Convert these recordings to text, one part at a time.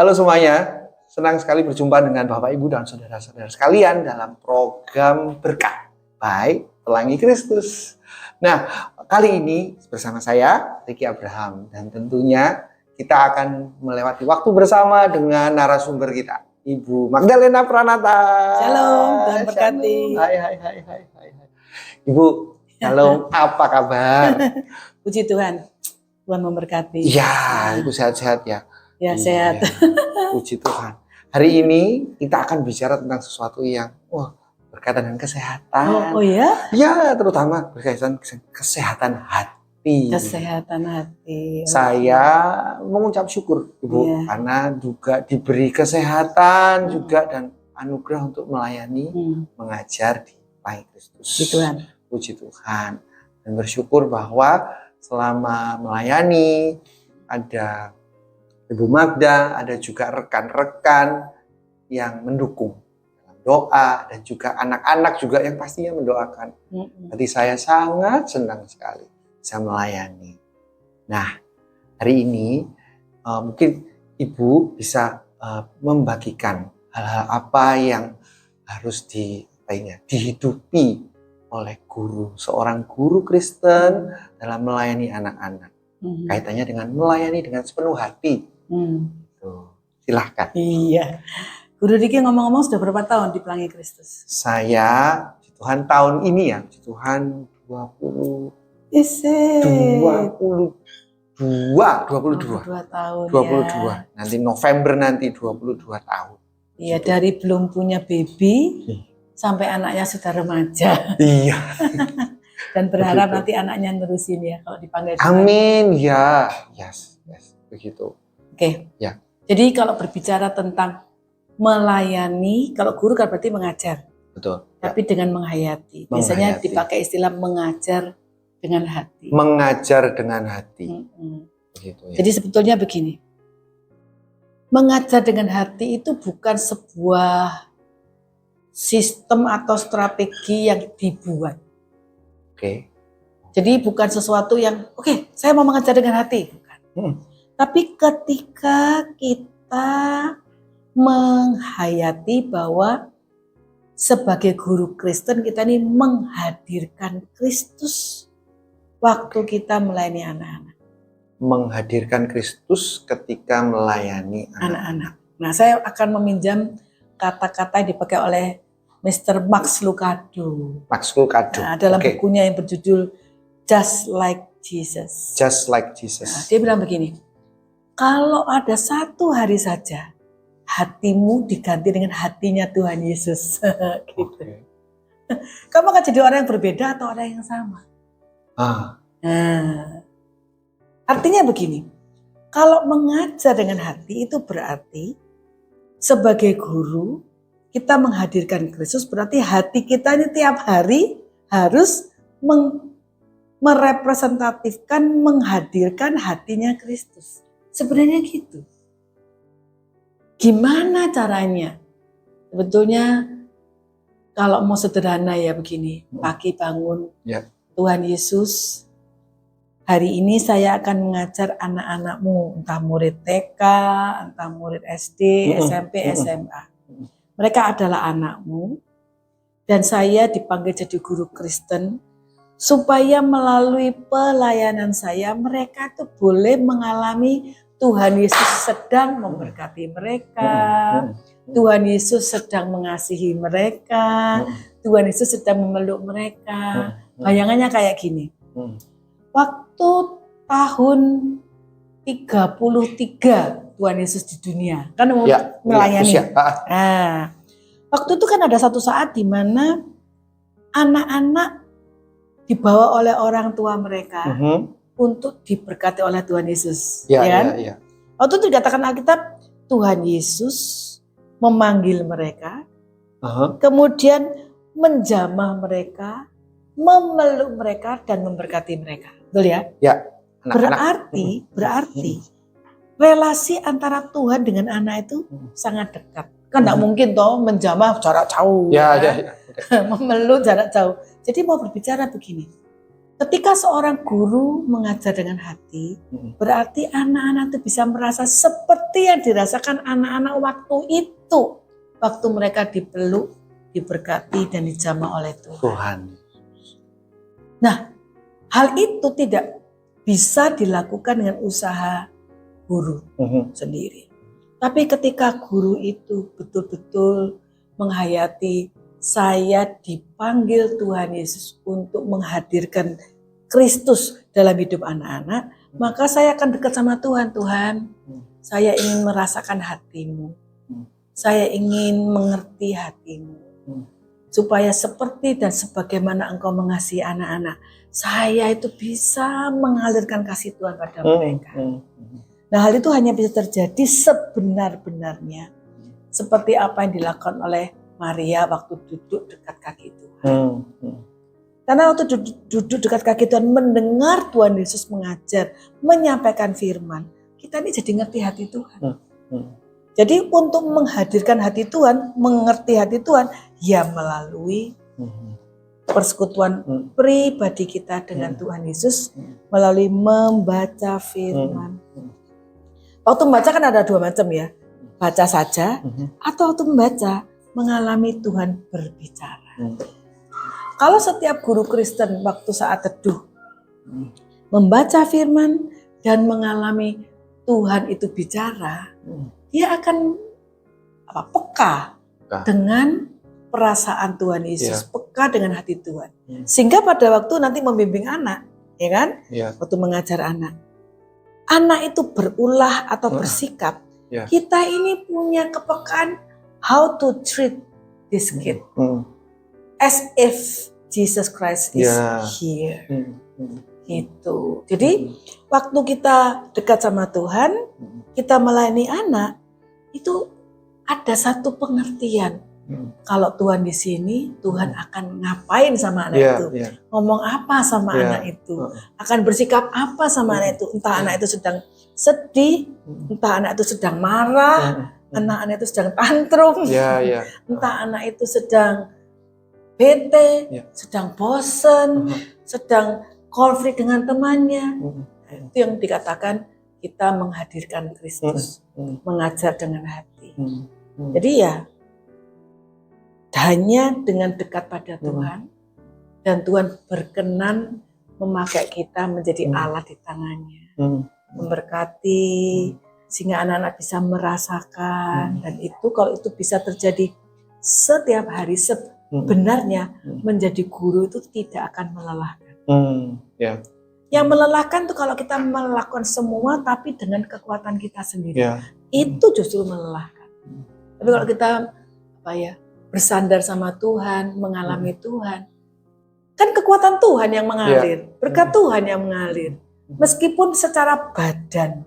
Halo semuanya, senang sekali berjumpa dengan Bapak Ibu dan saudara-saudara sekalian dalam program Berkat by Pelangi Kristus. Nah, kali ini bersama saya, Ricky Abraham, dan tentunya kita akan melewati waktu bersama dengan narasumber kita, Ibu Magdalena Pranata. Shalom, Tuhan berkati. Hai. Ibu, shalom, apa kabar? Puji Tuhan, Tuhan memberkati. Ya, Ibu sehat-sehat ya. Ya, sehat. Puji Tuhan. Hari ini kita akan bicara tentang sesuatu yang berkaitan dengan kesehatan. Oh ya? Ya, terutama berkaitan kesehatan hati. Kesehatan hati. Saya mengucap syukur, Ibu, karena juga diberi kesehatan juga dan anugerah untuk melayani, mengajar di Pelangi Kristus. Puji Tuhan. Puji Tuhan. Dan bersyukur bahwa selama melayani ada Ibu Magda, ada juga rekan-rekan yang mendukung dalam doa dan juga anak-anak juga yang pastinya mendoakan. Jadi saya sangat senang sekali bisa melayani. Nah, hari ini mungkin Ibu bisa membagikan hal-hal apa yang harus dihidupi oleh seorang guru Kristen dalam melayani anak-anak. Kaitannya dengan melayani dengan sepenuh hati. Silahkan. Iya. Guru Diki ngomong-ngomong sudah berapa tahun di Pelangi Kristus? Saya di Tuhan tahun ini ya, di Tuhan 22 tahun 22. Ya. Nanti November nanti 22 tahun. Iya, dari belum punya baby sampai anaknya sudah remaja. Iya. Dan berharap nanti anaknya nerusin ya kalau dipanggil. Amin ya. Yes, begitu. Oke. Ya. Jadi kalau berbicara tentang melayani, kalau guru kan berarti mengajar. Betul. Tapi dengan menghayati. Biasanya dipakai istilah mengajar dengan hati. Mengajar dengan hati. Begitu, ya. Jadi sebetulnya begini. Mengajar dengan hati itu bukan sebuah sistem atau strategi yang dibuat. Oke. Jadi bukan sesuatu yang saya mau mengajar dengan hati. Bukan. Tapi ketika kita menghayati bahwa sebagai guru Kristen kita ini menghadirkan Kristus waktu kita melayani anak-anak. Menghadirkan Kristus ketika melayani anak-anak. Nah, saya akan meminjam kata-kata yang dipakai oleh Mr. Max Lucado. Nah, dalam bukunya yang berjudul Just Like Jesus. Just Like Jesus. Nah, dia bilang begini. Kalau ada satu hari saja hatimu diganti dengan hatinya Tuhan Yesus, gitu. Kamu akan jadi orang yang berbeda atau orang yang sama? Nah, artinya begini, kalau mengajar dengan hati itu berarti sebagai guru kita menghadirkan Kristus, berarti hati kita ini tiap hari harus merepresentatifkan, menghadirkan hatinya Kristus. Sebenarnya gitu. Gimana caranya? Sebetulnya kalau mau sederhana ya begini, pagi bangun, Tuhan Yesus, hari ini saya akan mengajar anak-anakmu, entah murid TK, entah murid SD, SMP, SMA. Mereka adalah anakmu, dan saya dipanggil jadi guru Kristen, supaya melalui pelayanan saya, mereka tuh boleh mengalami Tuhan Yesus sedang memberkati mereka, Tuhan Yesus sedang mengasihi mereka, Tuhan Yesus sedang memeluk mereka. Bayangannya kayak gini, waktu tahun 33 Tuhan Yesus di dunia, kan melayani. Nah, waktu itu kan ada satu saat di mana anak-anak dibawa oleh orang tua mereka untuk diberkati oleh Tuhan Yesus. Waktu itu dikatakan Alkitab, Tuhan Yesus memanggil mereka, kemudian menjamah mereka, memeluk mereka dan memberkati mereka. Betul ya? Berarti relasi antara Tuhan dengan anak itu sangat dekat. Kan tidak mungkin toh menjamah jarak jauh, memeluk jarak jauh. Jadi mau berbicara begini, Ketika seorang guru mengajar dengan hati, berarti anak-anak itu bisa merasa seperti yang dirasakan anak-anak waktu itu. Waktu mereka dipeluk, diberkati, dan dijamah oleh Tuhan. Nah, hal itu tidak bisa dilakukan dengan usaha guru sendiri. Tapi ketika guru itu betul-betul menghayati, saya dipanggil Tuhan Yesus untuk menghadirkan Kristus dalam hidup anak-anak, maka saya akan dekat sama Tuhan. Tuhan, saya ingin merasakan hatimu. Saya ingin mengerti hatimu. Supaya seperti dan sebagaimana Engkau mengasihi anak-anak, saya itu bisa mengalirkan kasih Tuhan pada mereka. Nah, hal itu hanya bisa terjadi sebenar-benarnya. Seperti apa yang dilakukan oleh Maria waktu duduk dekat kaki Tuhan. Karena waktu duduk dekat kaki Tuhan, mendengar Tuhan Yesus mengajar, menyampaikan firman, kita ini jadi ngerti hati Tuhan. Jadi untuk menghadirkan hati Tuhan, mengerti hati Tuhan, ya melalui persekutuan pribadi kita dengan Tuhan Yesus, melalui membaca firman. Waktu membaca kan ada dua macam ya, baca saja, atau waktu membaca, mengalami Tuhan berbicara. Kalau setiap guru Kristen waktu saat teduh membaca firman dan mengalami Tuhan itu bicara, dia akan peka dengan perasaan Tuhan Yesus, peka dengan hati Tuhan. Sehingga pada waktu nanti membimbing anak, ya kan? Waktu mengajar anak itu berulah atau bersikap, kita ini punya kepekaan how to treat this kid as if Jesus Christ is here. Gitu. Jadi waktu kita dekat sama Tuhan, kita melayani anak, itu ada satu pengertian. Kalau Tuhan di sini, Tuhan akan ngapain sama anak itu, ngomong apa sama anak itu, akan bersikap apa sama anak itu. Entah anak itu sedang sedih, entah anak itu sedang marah, anak itu sedang tantrum, entah anak itu sedang bete, sedang bosen, sedang konflik dengan temannya. Itu yang dikatakan kita menghadirkan Kristus, mengajar dengan hati. Jadi ya, hanya dengan dekat pada Tuhan, dan Tuhan berkenan memakai kita menjadi alat di tangannya, memberkati, sehingga anak-anak bisa merasakan. Dan itu kalau itu bisa terjadi setiap hari, sebenarnya menjadi guru itu tidak akan melelahkan. Yang melelahkan tuh kalau kita melakukan semua tapi dengan kekuatan kita sendiri, itu justru melelahkan. Tapi kalau kita bersandar sama Tuhan, mengalami Tuhan, kan kekuatan Tuhan yang mengalir, berkat Tuhan yang mengalir. Meskipun secara badan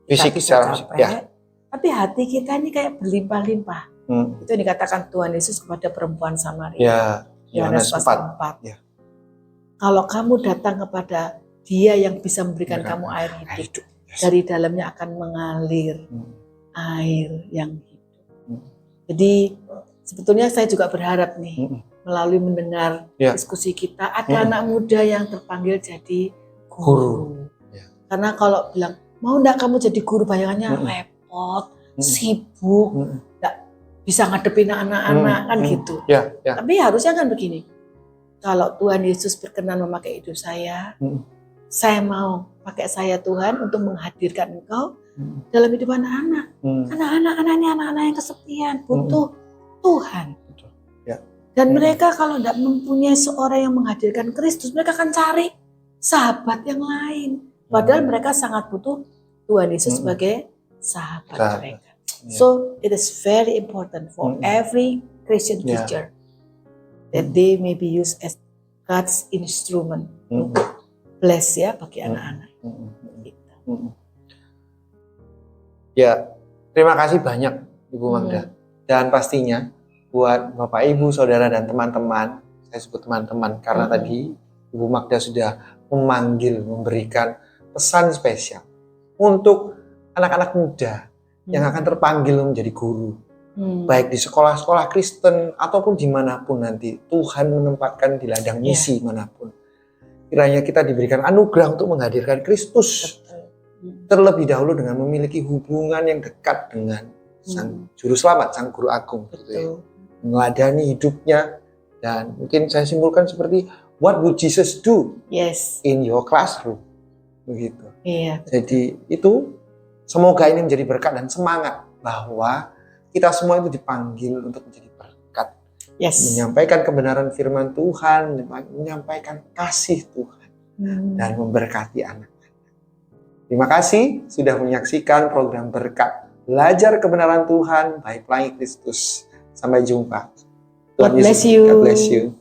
fisik secara capek, tapi hati kita ini kayak berlimpah-limpah. Itu yang dikatakan Tuhan Yesus kepada perempuan Samaria. Yohanes 4. Kalau kamu datang kepada Dia yang bisa memberikan kamu air hidup, dari dalamnya akan mengalir air yang hidup. Jadi sebetulnya saya juga berharap nih, melalui mendengar diskusi kita, ada anak muda yang terpanggil jadi guru. Karena kalau bilang, mau enggak kamu jadi guru, bayangannya repot, sibuk, enggak bisa ngadepin anak-anak, kan gitu. Tapi harusnya kan begini, kalau Tuhan Yesus berkenan memakai hidup saya mau pakai saya Tuhan untuk menghadirkan Engkau dalam hidup anak-anak. Anak-anak ini anak-anak yang kesepian, butuh Tuhan. Dan mereka kalau tidak mempunyai seorang yang menghadirkan Kristus, mereka akan cari sahabat yang lain. Padahal mereka sangat butuh Tuhan Yesus sebagai sahabat mereka. So it is very important for every Christian teacher that they may be used as God's instrument untuk bless bagi anak-anak. Ya, terima kasih banyak Ibu Magda. Dan pastinya buat Bapak, Ibu, Saudara, dan teman-teman, saya sebut teman-teman karena tadi Ibu Magda sudah memanggil, memberikan pesan spesial untuk anak-anak muda yang akan terpanggil menjadi guru. Baik di sekolah-sekolah Kristen ataupun dimanapun nanti Tuhan menempatkan di ladang misi manapun. kiranya kita diberikan anugerah untuk menghadirkan Kristus terlebih dahulu dengan memiliki hubungan yang dekat dengan Sang Juru Selamat, Sang Guru Agung. Gitu ya. Meladani hidupnya, dan mungkin saya simpulkan seperti what would Jesus do in your classroom, begitu. Iya. Jadi itu semoga ini menjadi berkat dan semangat bahwa kita semua itu dipanggil untuk menjadi berkat, menyampaikan kebenaran firman Tuhan, menyampaikan kasih Tuhan, dan memberkati anak. Terima kasih sudah menyaksikan program berkat belajar kebenaran Tuhan by Pelangi Kristus. Sampai jumpa. God bless you. God bless you.